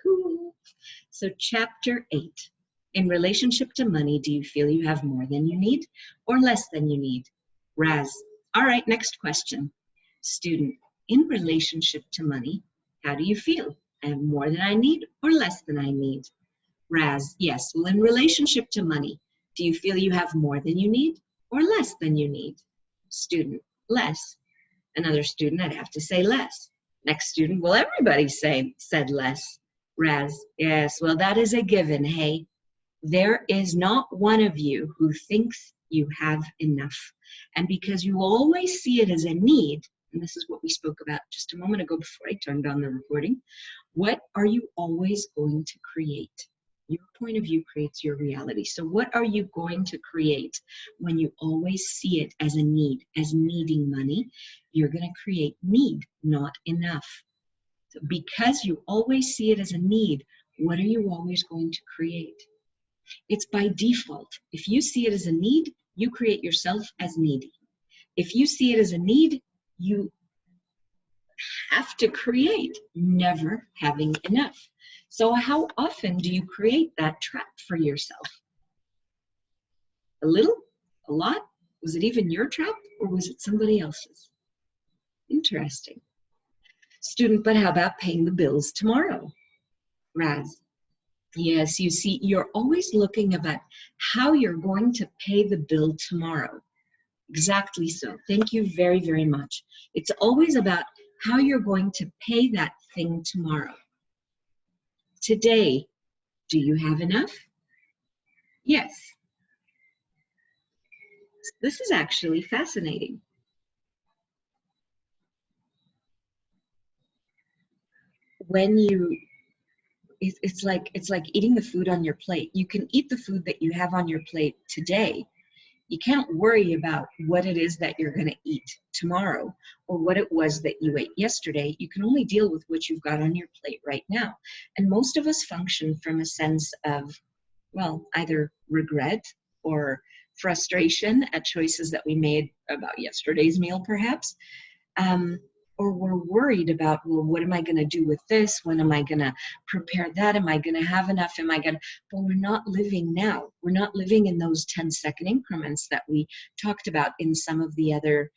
Cool. So chapter 8. In relationship to money, do you feel you have more than you need or less than you need? Raz. All right, next question. Student. In relationship to money, how do you feel? I have more than I need or less than I need? Raz. Yes. Well, in relationship to money, do you feel you have more than you need or less than you need? Student. Less. Another student, I'd have to say less. Next student, well, everybody said less. Raz. Yes. Well, that is a given, hey? There is not one of you who thinks you have enough. And because you always see it as a need, and this is what we spoke about just a moment ago before I turned on the recording, what are you always going to create? Your point of view creates your reality. So what are you going to create when you always see it as a need, as needing money? You're going to create need, not enough. So because you always see it as a need, what are you always going to create? It's by default. If you see it as a need, you create yourself as needy. If you see it as a need, you have to create never having enough. So how often do you create that trap for yourself? A little? A lot? Was it even your trap or was it somebody else's? Interesting. Student, but how about paying the bills tomorrow? Raz. Yes, you see, you're always looking about how you're going to pay the bill tomorrow. Exactly so. Thank you very, very much. It's always about how you're going to pay that thing tomorrow. Today, do you have enough? Yes. This is actually fascinating. When you it's like eating the food on your plate. You can eat the food that you have on your plate today. You can't worry about what it is that you're going to eat tomorrow or what it was that you ate yesterday. You can only deal with what you've got on your plate right now. And most of us function from a sense of, well, either regret or frustration at choices that we made about yesterday's meal, perhaps. Or we're worried about, well, what am I going to do with this? When am I going to prepare that? Am I going to have enough? Am I going to? But we're not living now. We're not living in those 10-second increments that we talked about in some of the other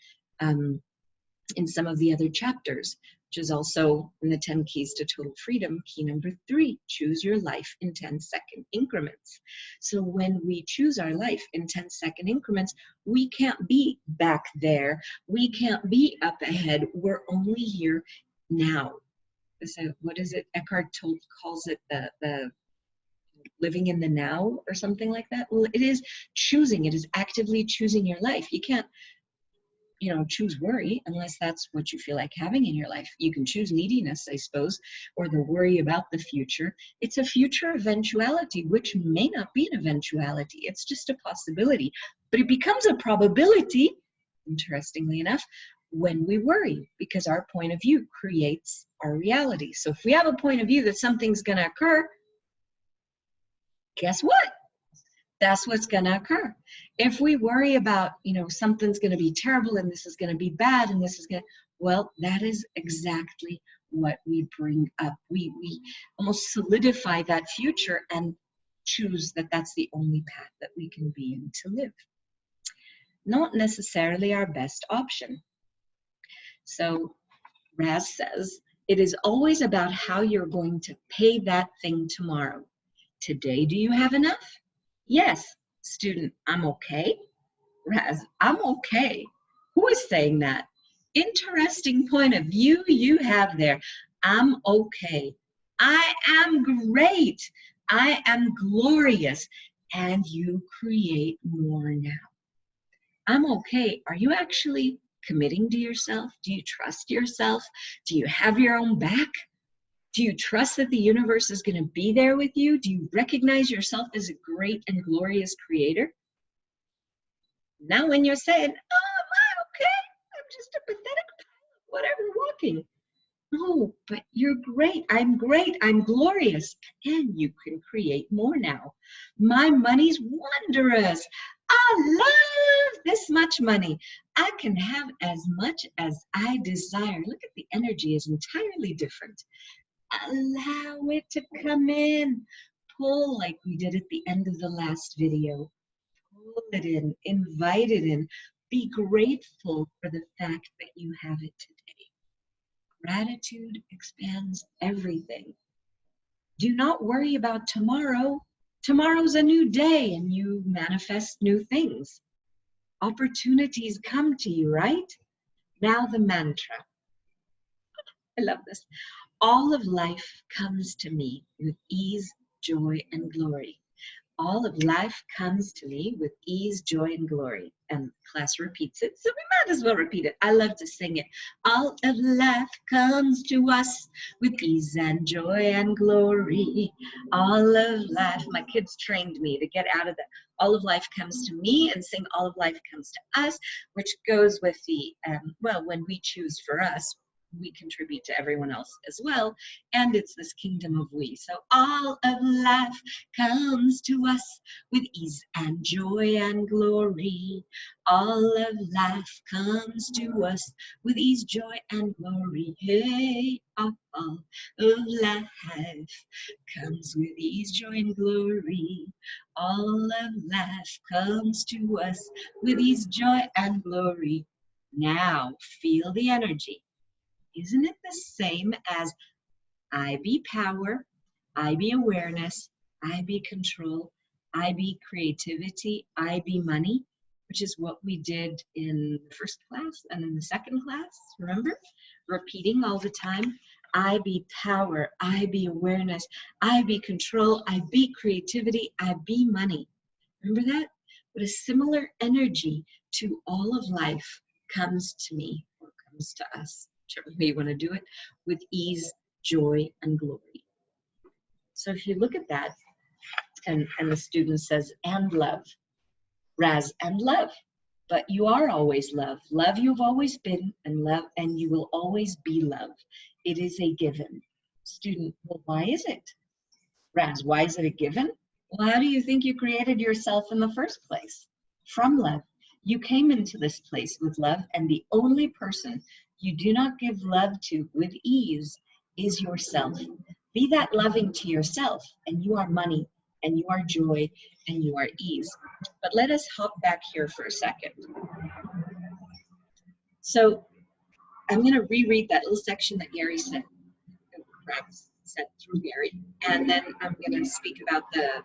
chapters, which is also in the 10 Keys to Total Freedom, key number 3, choose your life in 10-second increments. So when we choose our life in 10-second increments, we can't be back there. We can't be up ahead. We're only here now. So what is it? Eckhart Tolle calls it the living in the now or something like that. Well, it is choosing. It is actively choosing your life. You can't choose worry unless that's what you feel like having in your life. You can choose neediness, I suppose, or the worry about the future. It's a future eventuality, which may not be an eventuality. It's just a possibility, but it becomes a probability, interestingly enough, when we worry, because our point of view creates our reality. So if we have a point of view that something's going to occur, guess what? That's what's going to occur. If we worry about, something's going to be terrible and this is going to be bad and this is going to, well, that is exactly what we bring up. We almost solidify that future and choose that that's the only path that we can be in to live. Not necessarily our best option. So Raz says, it is always about how you're going to pay that thing tomorrow. Today, do you have enough? Yes. Student, I'm okay. Raz, I'm okay. Who is saying that? Interesting point of view you have there. I'm okay. I am great. I am glorious. And you create more now. I'm okay. Are you actually committing to yourself? Do you trust yourself? Do you have your own back? Do you trust that the universe is going to be there with you? Do you recognize yourself as a great and glorious creator? Now when you're saying, oh, am I okay? I'm just a pathetic whatever walking. No, but you're great. I'm glorious. And you can create more now. My money's wondrous. I love this much money. I can have as much as I desire. Look at the energy is entirely different. Allow it to come in. Pull like we did at the end of the last video. Pull it in, invite it in. Be grateful for the fact that you have it today. Gratitude expands everything. Do not worry about tomorrow. Tomorrow's a new day and you manifest new things. Opportunities come to you, right? Now the mantra. I love this. All of life comes to me with ease, joy, and glory. All of life comes to me with ease, joy, and glory. And class repeats it, so we might as well repeat it. I love to sing it. All of life comes to us with ease and joy and glory. All of life, my kids trained me to get out of that. All of life comes to me and sing all of life comes to us, which goes with the, well, when we choose for us, we contribute to everyone else as well, and it's this kingdom of we. So all of life comes to us with ease and joy and glory. All of life comes to us with ease, joy, and glory. Hey, all of life comes with ease, joy, and glory. All of life comes to us with ease, joy, and glory. Now feel the energy. Isn't it the same as I be power, I be awareness, I be control, I be creativity, I be money, which is what we did in the first class and in the second class, remember? Repeating all the time. I be power, I be awareness, I be control, I be creativity, I be money. Remember that? But a similar energy to all of life comes to me or comes to us, whichever way you want to do it, with ease, joy, and glory. So if you look at that, and the student says, and love, Raz, and love. But you are always love. Love you've always been, and love, and you will always be love. It is a given. Student, well, why is it? Raz, why is it a given? Well, how do you think you created yourself in the first place? From love. You came into this place with love, and the only person you do not give love to with ease is yourself. Be that loving to yourself, and you are money, and you are joy, and you are ease. But let us hop back here for a second. So I'm going to reread that little section that Gary said, perhaps said through Gary, and then I'm going to speak about the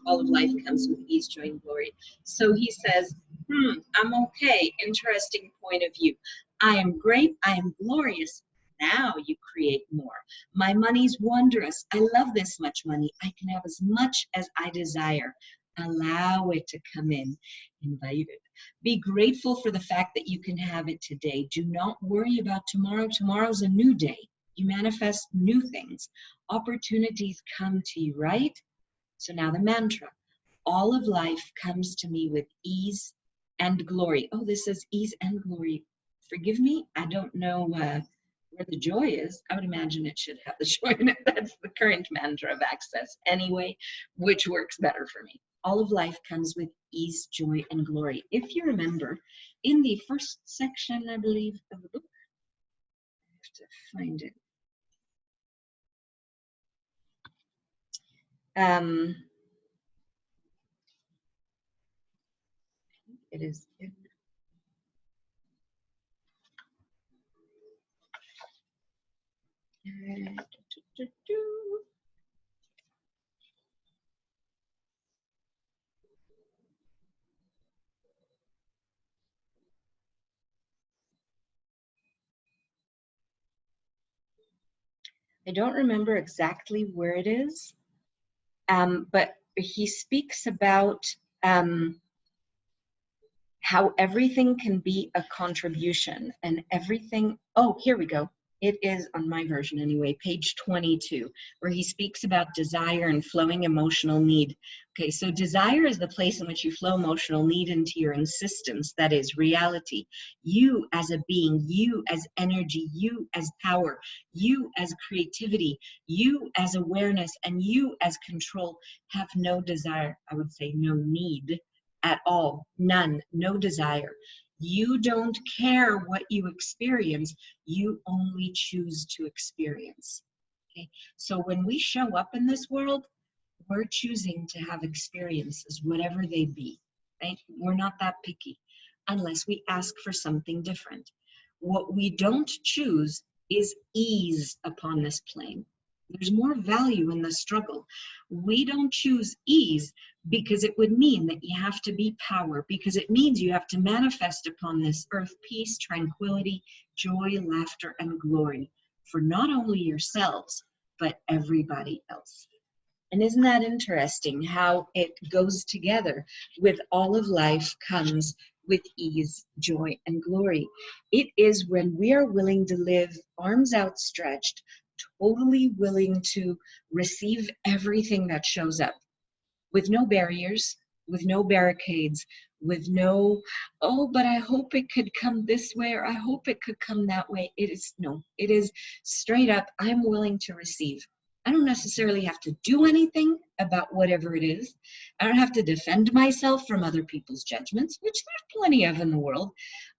all of life comes with ease, joy, and glory. So he says, I'm okay. Interesting point of view. I am great. I am glorious. Now you create more. My money's wondrous. I love this much money. I can have as much as I desire. Allow it to come in. Invite it. Be grateful for the fact that you can have it today. Do not worry about tomorrow. Tomorrow's a new day. You manifest new things. Opportunities come to you, right? So now the mantra, all of life comes to me with ease and glory. Oh, this says ease and glory. Forgive me, I don't know where the joy is. I would imagine it should have the joy in it. That's the current mantra of Access anyway, which works better for me. All of life comes with ease, joy, and glory. If you remember, in the first section, I believe, of the book, I have to find it. It is in I don't remember exactly where it is, but he speaks about how everything can be a contribution and everything. Oh, here we go. It is on my version anyway, page 22, where he speaks about desire and flowing emotional need. Okay, so desire is the place in which you flow emotional need into your insistence, that is reality. You as a being, you as energy, you as power, you as creativity, you as awareness, and you as control have no desire, I would say no need at all, none, no desire. You don't care what you experience, you only choose to experience. Okay? So when we show up in this world, we're choosing to have experiences, whatever they be, right? We're not that picky unless we ask for something different. What we don't choose is ease upon this plane. There's more value in the struggle. We don't choose ease because it would mean that you have to be power, because it means you have to manifest upon this earth peace, tranquility, joy, laughter, and glory for not only yourselves, but everybody else. And isn't that interesting how it goes together with all of life comes with ease, joy, and glory. It is when we are willing to live arms outstretched, totally willing to receive everything that shows up with no barriers, with no barricades, with no, oh, but I hope it could come this way or I hope it could come that way. It is no, it is straight up, I'm willing to receive. I don't necessarily have to do anything about whatever it is. I don't have to defend myself from other people's judgments, which there's plenty of in the world.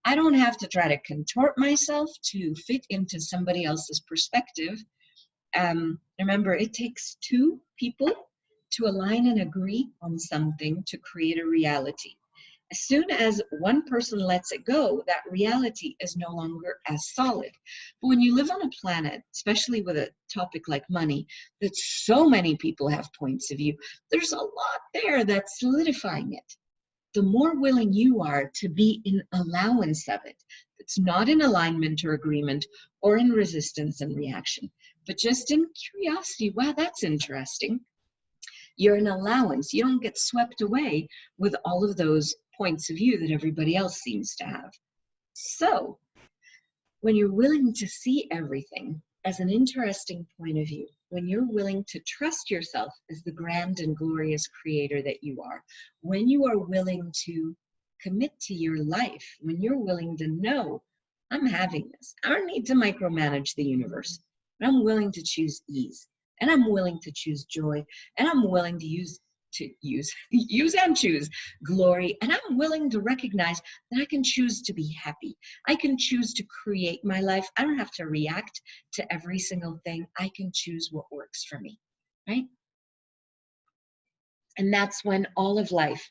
I don't have to try to contort myself to fit into somebody else's perspective. Remember, it takes two people to align and agree on something to create a reality. As soon as one person lets it go, that reality is no longer as solid. But when you live on a planet, especially with a topic like money, that so many people have points of view, there's a lot there that's solidifying it. The more willing you are to be in allowance of it, it's not in alignment or agreement or in resistance and reaction, but just in curiosity. Wow, that's interesting. You're an allowance. You don't get swept away with all of those points of view that everybody else seems to have. So when you're willing to see everything as an interesting point of view, when you're willing to trust yourself as the grand and glorious creator that you are, when you are willing to commit to your life, when you're willing to know, I'm having this. I don't need to micromanage the universe, but I'm willing to choose ease, and I'm willing to choose joy, and I'm willing to use and choose glory, and I'm willing to recognize that I can choose to be happy. I can choose to create my life. I don't have to react to every single thing. I can choose what works for me, right? And that's when all of life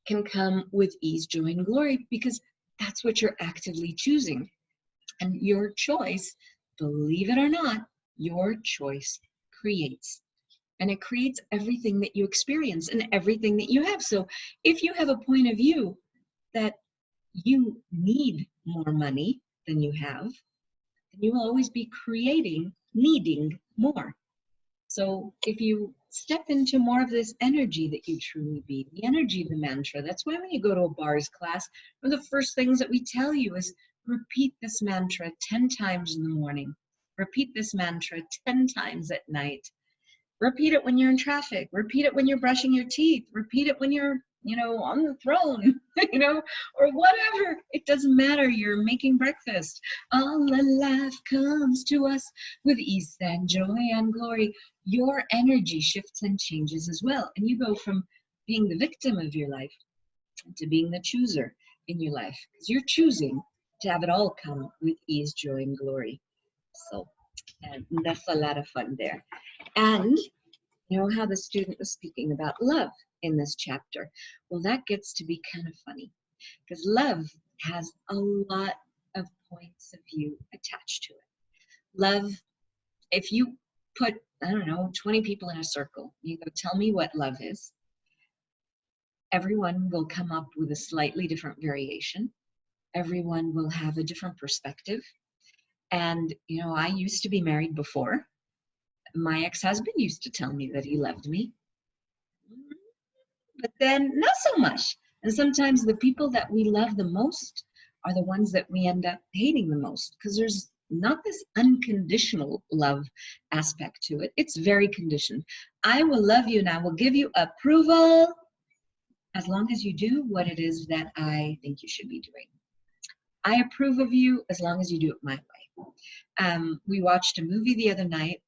can come with ease, joy, and glory, because that's what you're actively choosing. And your choice, believe it or not, your choice creates. And it creates everything that you experience and everything that you have. So if you have a point of view that you need more money than you have, then you will always be creating, needing more. So if you step into more of this energy that you truly be, the energy of the mantra, that's why when you go to a bars class, one of the first things that we tell you is repeat this mantra 10 times in the morning. Repeat this mantra 10 times at night. Repeat it when you're in traffic. Repeat it when you're brushing your teeth. Repeat it when you're, on the throne, or whatever. It doesn't matter. You're making breakfast. All the life comes to us with ease and joy and glory. Your energy shifts and changes as well. And you go from being the victim of your life to being the chooser in your life. Because you're choosing to have it all come with ease, joy, and glory. So, and that's a lot of fun there. And you know how the student was speaking about love in this chapter. Well, that gets to be kind of funny because love has a lot of points of view attached to it. Love, if you put, 20 people in a circle, you go, tell me what love is. Everyone will come up with a slightly different variation. Everyone will have a different perspective. And, I used to be married before. My ex-husband used to tell me that he loved me, but then not so much. And sometimes the people that we love the most are the ones that we end up hating the most, because there's not this unconditional love aspect to it. It's very conditioned. I will love you and I will give you approval as long as you do what it is that I think you should be doing. I approve of you as long as you do it my way. We watched a movie the other night,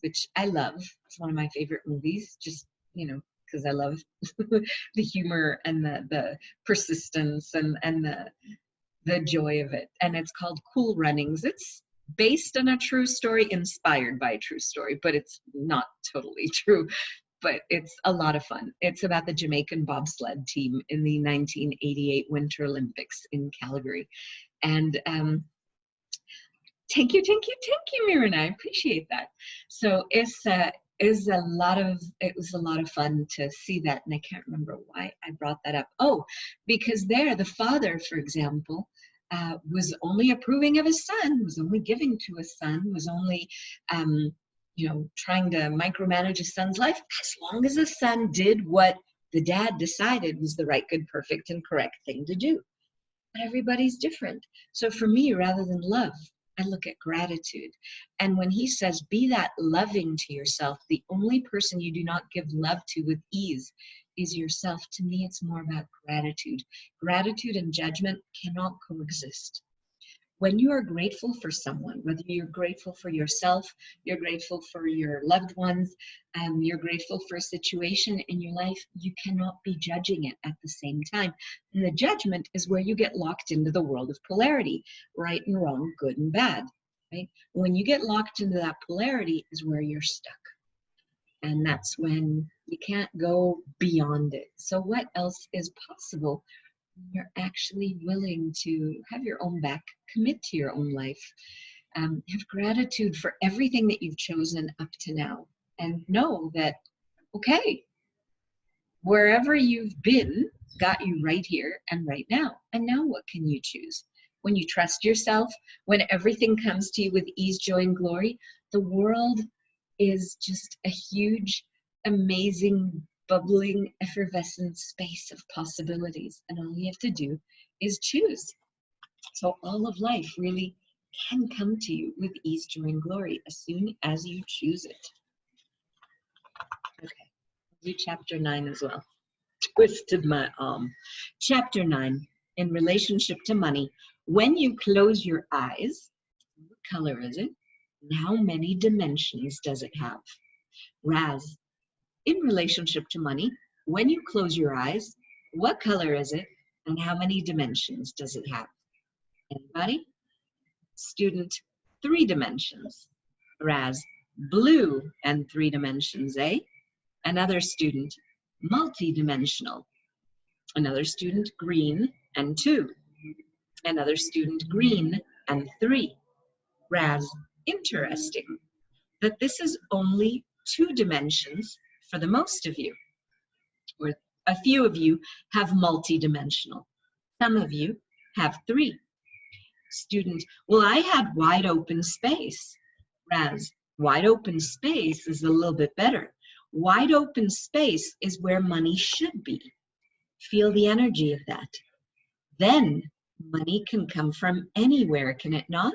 which I love. It's one of my favorite movies, just, because because I love the humor and the persistence and the joy of it. And it's called Cool Runnings. It's based on a true story, inspired by a true story, but it's not totally true. But it's a lot of fun. It's about the Jamaican bobsled team in the 1988 Winter Olympics in Calgary. And thank you, Mirren. I appreciate that. So it was a lot of fun to see that, and I can't remember why I brought that up. Oh, because there, the father, for example, was only approving of his son, was only giving to his son, was only, trying to micromanage his son's life, as long as the son did what the dad decided was the right, good, perfect, and correct thing to do. But everybody's different. So for me, rather than love, I look at gratitude. And when he says, be that loving to yourself, the only person you do not give love to with ease is yourself. To me, it's more about gratitude. Gratitude and judgment cannot coexist. When you are grateful for someone, whether you're grateful for yourself, you're grateful for your loved ones, you're grateful for a situation in your life, you cannot be judging it at the same time. And the judgment is where you get locked into the world of polarity, right and wrong, good and bad, right? When you get locked into that polarity is where you're stuck. And that's when you can't go beyond it. So what else is possible? You're actually willing to have your own back, commit to your own life, have gratitude for everything that you've chosen up to now, and know that, okay, wherever you've been got you right here and right now. And now what can you choose? When you trust yourself, when everything comes to you with ease, joy, and glory, the world is just a huge, amazing, bubbling, effervescent space of possibilities, and all you have to do is choose. So all of life really can come to you with ease, joy, and glory as soon as you choose it. Okay, do chapter 9 as well. Twisted my arm. Chapter 9, in relationship to money. When you close your eyes, what color is it? And how many dimensions does it have? Raz, in relationship to money, when you close your eyes, what color is it and how many dimensions does it have? Anybody? Student, 3 dimensions. Raz, blue and 3 dimensions, eh? Another student, multi-dimensional. Another student, green and 2. Another student, green and 3. Raz, interesting that this is only 2 dimensions for the most of you. Or a few of you have multi-dimensional. Some of you have 3. Student, well, I had wide open space. Raz, wide open space is a little bit better. Wide open space is where money should be. Feel the energy of that. Then money can come from anywhere, can it not?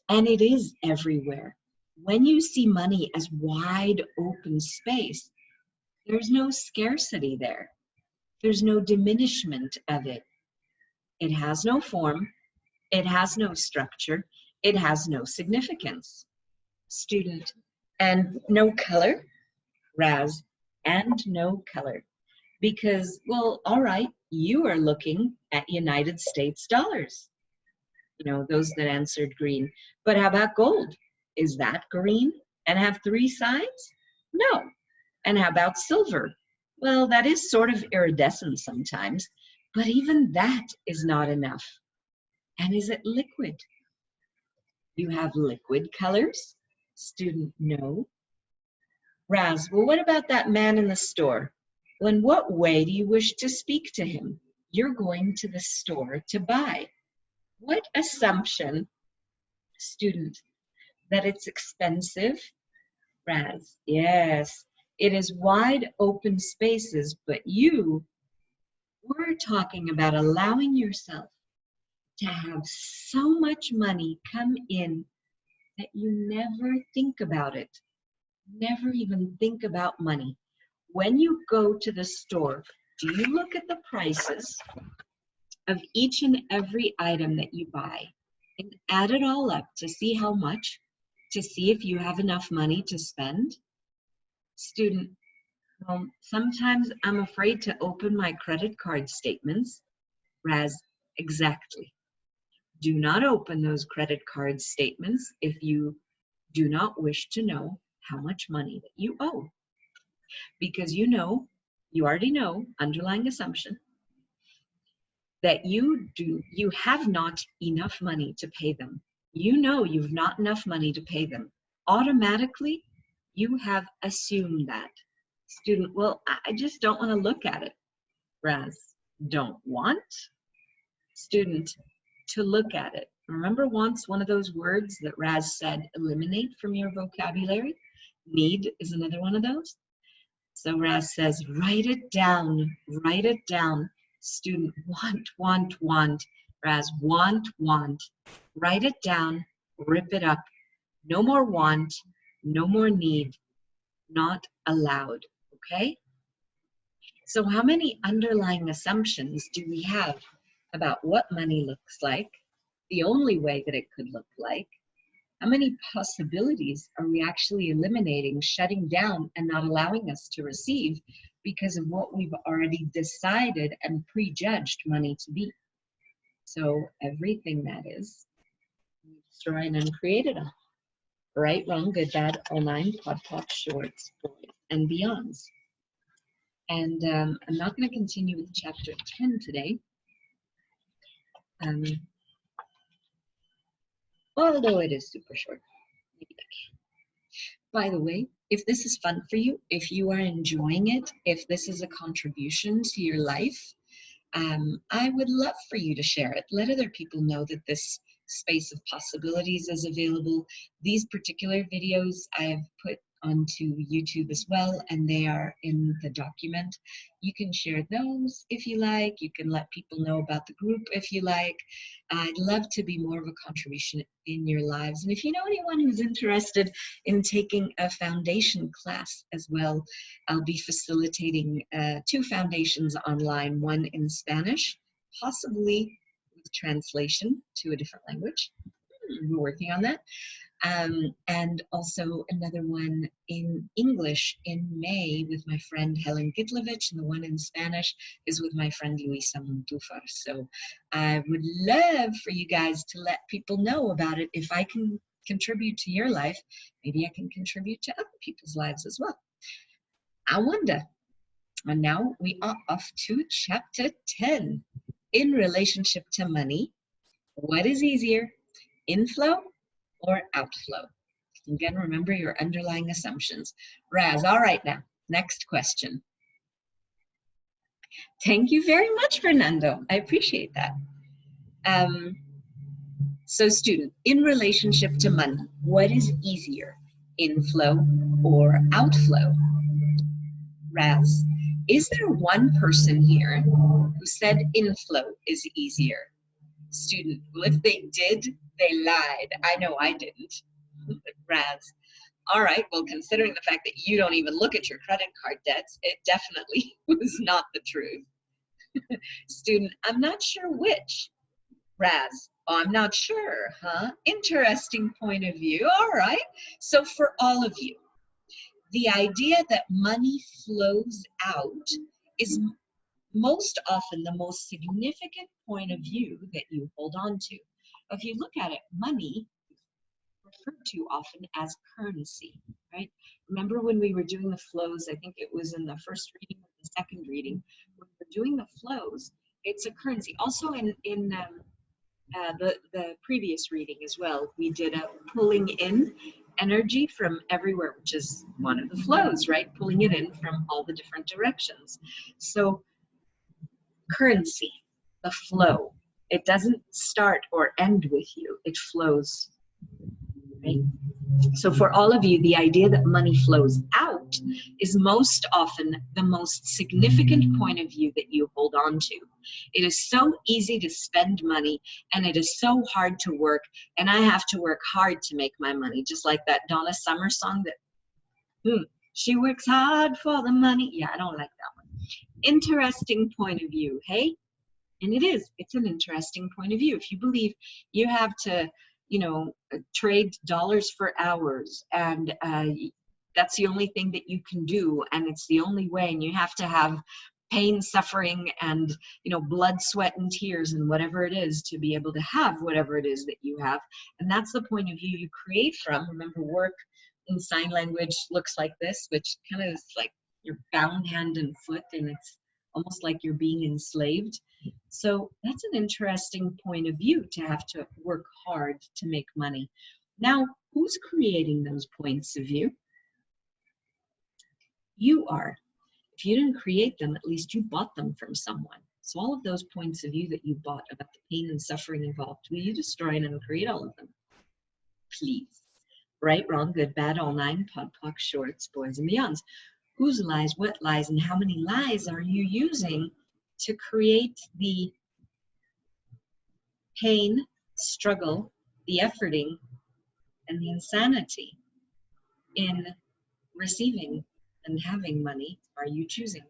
And it is everywhere. When you see money as wide open space, there's no scarcity there. There's no diminishment of it. It has no form. It has no structure. It has no significance. Student, and no color? Raz, and no color. Because, well, all right, you are looking at United States dollars. You know, those that answered green. But how about gold? Is that green and have 3 sides? No. And how about silver? Well, that is sort of iridescent sometimes, but even that is not enough. And is it liquid? You have liquid colors? Student, no. Raz, well, what about that man in the store? Well, in what way do you wish to speak to him? You're going to the store to buy. What assumption? Student, that it's expensive? Raz, yes, it is wide open spaces, but we're talking about allowing yourself to have so much money come in that you never think about it. Never even think about money. When you go to the store, do you look at the prices of each and every item that you buy and add it all up to see how much, to see if you have enough money to spend? Student, Sometimes I'm afraid to open my credit card statements. Raz, exactly. Do not open those credit card statements if you do not wish to know how much money that you owe. Because you already know, underlying assumption, that you have not enough money to pay them. You know you've not enough money to pay them. Automatically, you have assumed that. Student, well, I just don't want to look at it. Raz, don't want. Student, to look at it. Remember want's one of those words that Raz said eliminate from your vocabulary? Need is another one of those. So Raz says, write it down, write it down. Student, want. Raz, want. Write it down, rip it up. No more want, no more need, not allowed, okay? So how many underlying assumptions do we have about what money looks like, the only way that it could look like? How many possibilities are we actually eliminating, shutting down, and not allowing us to receive because of what we've already decided and prejudged money to be? So everything that is, destroy and uncreate it all. Right, wrong, good, bad, all nine, pod, shorts, boys, and beyonds. And I'm not going to continue with chapter 10 today. Although it is super short. By the way, if this is fun for you, if you are enjoying it, if this is a contribution to your life, I would love for you to share it. Let other people know that this space of possibilities is available. These particular videos I've put onto YouTube as well, and they are in the document. You can share those if you like. You can let people know about the group if you like. I'd love to be more of a contribution in your lives. And if you know anyone who's interested in taking a foundation class as well, I'll be facilitating 2 foundations online, one in Spanish, possibly with translation to a different language. We're working on that. And also another one in English in May with my friend Helen Gitlovich, and the one in Spanish is with my friend Luisa Montufar. So I would love for you guys to let people know about it. If I can contribute to your life, maybe I can contribute to other people's lives as well. I wonder. And now we are off to chapter 10. In relationship to money, what is easier, inflow or outflow? Again, remember your underlying assumptions. Raz, all right now, next question. Thank you very much, Fernando. I appreciate that. So student, in relationship to money, what is easier, inflow or outflow? Raz, is there one person here who said inflow is easier? Student, well, if they did, they lied. I know I didn't. Raz, all right, well, considering the fact that you don't even look at your credit card debts, it definitely was not the truth. Student, I'm not sure which. Raz, oh, I'm not sure, huh? Interesting point of view. All right, so for all of you, the idea that money flows out is most often the most significant point of view that you hold on to. If you look at it, money referred to often as currency, right? Remember when we were doing the flows, I think it was in the first reading or the second reading, when we're doing the flows, it's a currency. Also in the previous reading as well, we did a pulling in energy from everywhere, which is one of the flows, right? Pulling it in from all the different directions. So currency, the flow, it doesn't start or end with you, it flows, right? So for all of you, the idea that money flows out is most often the most significant point of view that you hold on to. It is so easy to spend money, and it is so hard to work, and I have to work hard to make my money, just like that Donna Summer song that, she works hard for the money. Yeah, I don't like that one. Interesting point of view, hey? And it's an interesting point of view. If you believe you have to, trade dollars for hours and That's the only thing that you can do, and it's the only way, and you have to have pain, suffering, and blood, sweat, and tears, and whatever it is to be able to have whatever it is that you have. And that's the point of view you create from. Remember, work in sign language looks like this, which kind of is like you're bound hand and foot, and it's almost like you're being enslaved. So that's an interesting point of view, to have to work hard to make money. Now, who's creating those points of view? You are. If you didn't create them, at least you bought them from someone. So all of those points of view that you bought about the pain and suffering involved, will you destroy and uncreate all of them? Please. Right, wrong, good, bad, all nine, pod, poc, shorts, boys, and beyonds. Whose lies, what lies, and how many lies are you using to create the pain, struggle, the efforting, and the insanity in receiving and having money are you choosing?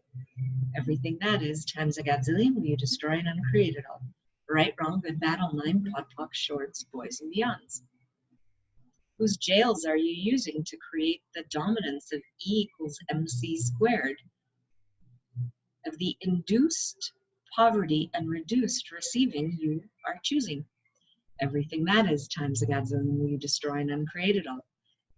Everything that is times a godzillion, will you destroy and uncreate it all? Right, wrong, good, bad, all nine, pod, poc, shorts, boys, and beyonds. Whose jails are you using to create the dominance of E equals MC squared? Of the induced poverty and reduced receiving you are choosing. Everything that is times a godzillion, will you destroy and uncreate it all?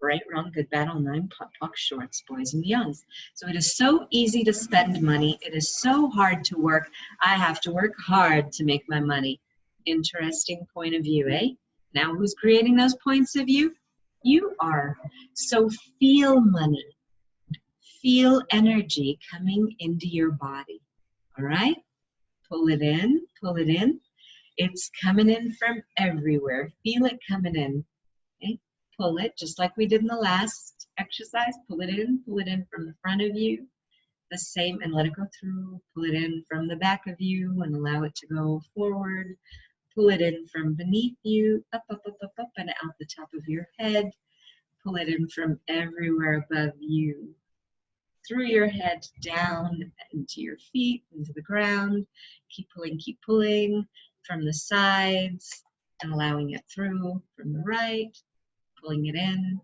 Right, wrong, good, bad, all nine, pot, poc, shorts, boys, and beyonds. So it is so easy to spend money. It is so hard to work. I have to work hard to make my money. Interesting point of view, eh? Now who's creating those points of view? You are. So feel money. Feel energy coming into your body. All right? Pull it in, pull it in. It's coming in from everywhere. Feel it coming in. Okay? Pull it, just like we did in the last exercise. Pull it in from the front of you. The same, and let it go through. Pull it in from the back of you and allow it to go forward. Pull it in from beneath you, up, up, up, up, up, and out the top of your head. Pull it in from everywhere above you. Through your head, down, into your feet, into the ground. Keep pulling from the sides and allowing it through from the right. Pulling it in,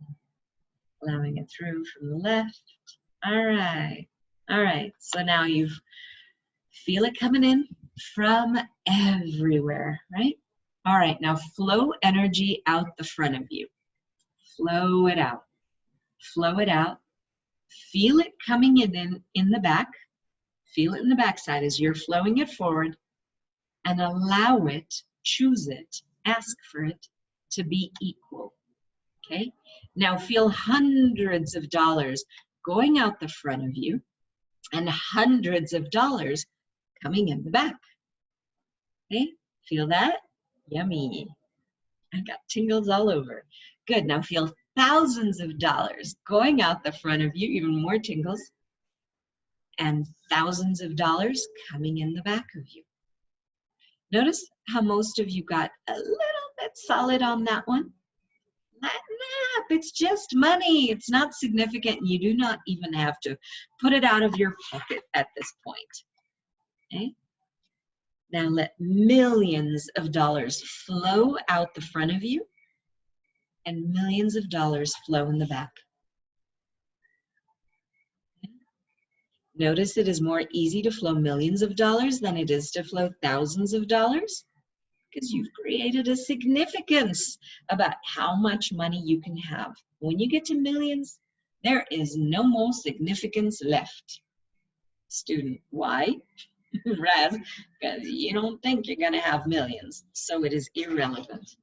allowing it through from the left. All right. So now you feel it coming in from everywhere, right? All right, now flow energy out the front of you. Flow it out. Flow it out. Feel it coming in the back. Feel it in the backside as you're flowing it forward, and allow it, choose it, ask for it to be equal. Okay, now feel hundreds of dollars going out the front of you and hundreds of dollars coming in the back. Okay, feel that? Yummy. I got tingles all over. Good, now feel thousands of dollars going out the front of you, even more tingles, and thousands of dollars coming in the back of you. Notice how most of you got a little bit solid on that one. It's just money. It's not significant, and you do not even have to put it out of your pocket at this point. Okay? Now let millions of dollars flow out the front of you and millions of dollars flow in the back. Okay? Notice it is more easy to flow millions of dollars than it is to flow thousands of dollars, because you've created a significance about how much money you can have. When you get to millions, there is no more significance left. Student, why? Raz, because you don't think you're going to have millions, so it is irrelevant.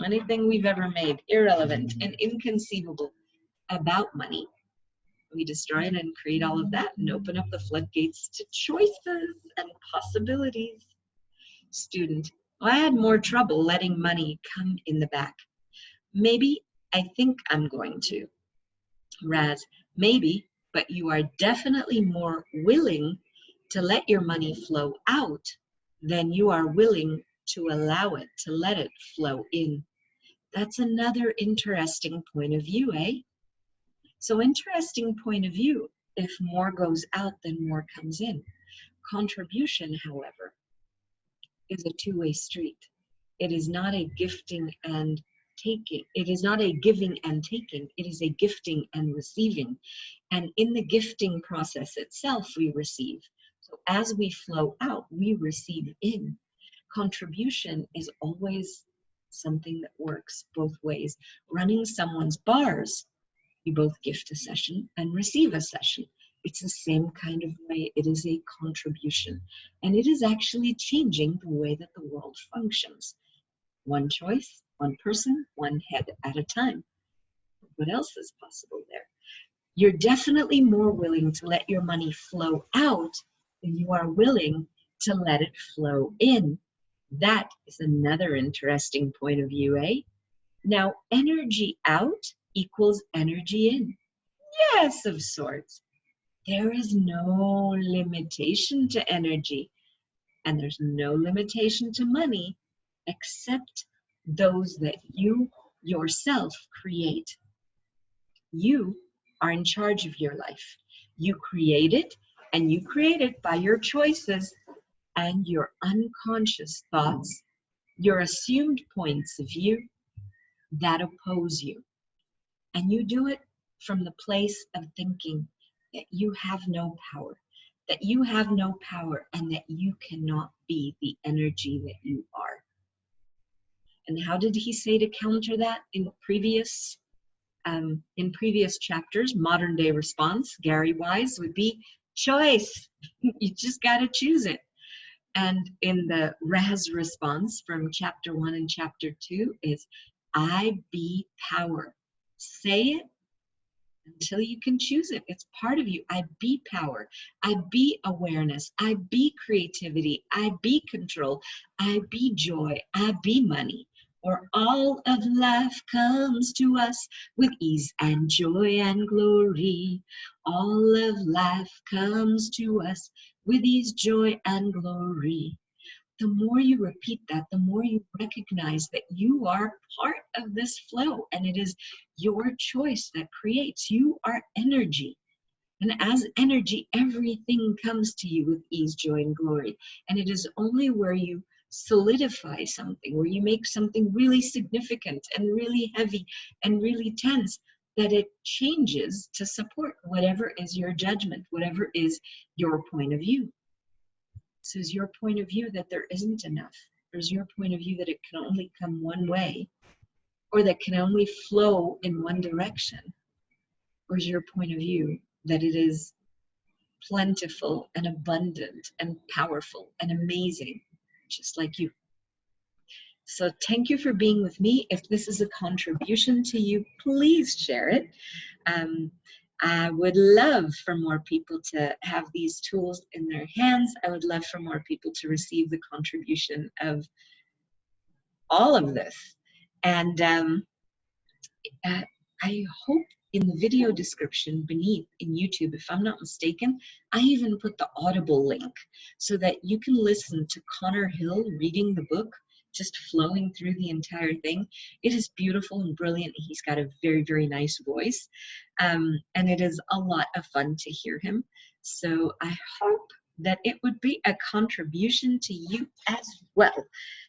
Anything we've ever made irrelevant and inconceivable about money, we destroy it and create all of that and open up the floodgates to choices and possibilities. Student, well, I had more trouble letting money come in the back. Maybe I think I'm going to. Raz, maybe, but you are definitely more willing to let your money flow out than you are willing to allow it, to let it flow in. That's another interesting point of view, eh? So interesting point of view, if more goes out, then more comes in. Contribution, however, is a two-way street. It is not a gifting and taking. It is not a giving and taking. It is a gifting and receiving. And in the gifting process itself, we receive. So as we flow out, we receive in. Contribution is always something that works both ways. Running someone's bars, you both gift a session and receive a session. It's the same kind of way. It is a contribution. And it is actually changing the way that the world functions. One choice, one person, one head at a time. What else is possible there? You're definitely more willing to let your money flow out than you are willing to let it flow in. That is another interesting point of view, eh? Now, energy out equals energy in. Yes, of sorts. There is no limitation to energy, and there's no limitation to money except those that you yourself create. You are in charge of your life. You create it, and you create it by your choices and your unconscious thoughts, your assumed points of view that oppose you. And you do it from the place of thinking that you have no power, that you have no power, and that you cannot be the energy that you are. And how did he say to counter that in previous chapters? Modern day response, Gary Wise, would be choice. You just got to choose it. And in the Raz response from chapter 1 and chapter 2 is I be power. Say it until you can choose it. It's part of you. I be power. I be awareness. I be creativity. I be control. I be joy. I be money. For all of life comes to us with ease and joy and glory. All of life comes to us with ease, joy, and glory. The more you repeat that, the more you recognize that you are part of this flow, and it is your choice that creates. You are energy. And as energy, everything comes to you with ease, joy, and glory. And it is only where you solidify something, where you make something really significant and really heavy and really tense, that it changes to support whatever is your judgment, whatever is your point of view. This is your point of view that there isn't enough. There's your point of view that it can only come one way, or that can only flow in one direction. Or is your point of view that it is plentiful and abundant and powerful and amazing, just like you. So thank you for being with me. If this is a contribution to you, please share it. I would love for more people to have these tools in their hands. I would love for more people to receive the contribution of all of this. And I hope in the video description beneath in YouTube, if I'm not mistaken, I even put the Audible link so that you can listen to Connor Hill reading the book, just flowing through the entire thing. It is beautiful and brilliant. He's got a very, very nice voice. And it is a lot of fun to hear him. So I hope that it would be a contribution to you as well.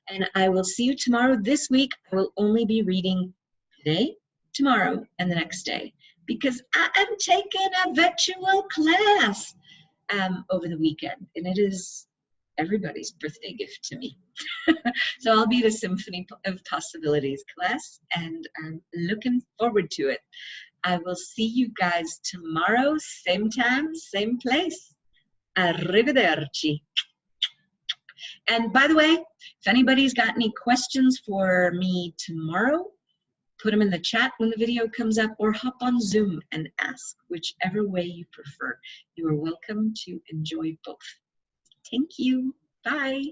And I will see you tomorrow. This week, I will only be reading today, tomorrow, and the next day, because I am taking a virtual class over the weekend, and it is everybody's birthday gift to me. So I'll be at a Symphony of Possibilities class, and I'm looking forward to it. I will see you guys tomorrow, same time, same place. Arrivederci. And by the way, if anybody's got any questions for me tomorrow, put them in the chat when the video comes up, or hop on Zoom and ask, whichever way you prefer. You are welcome to enjoy both. Thank you. Bye.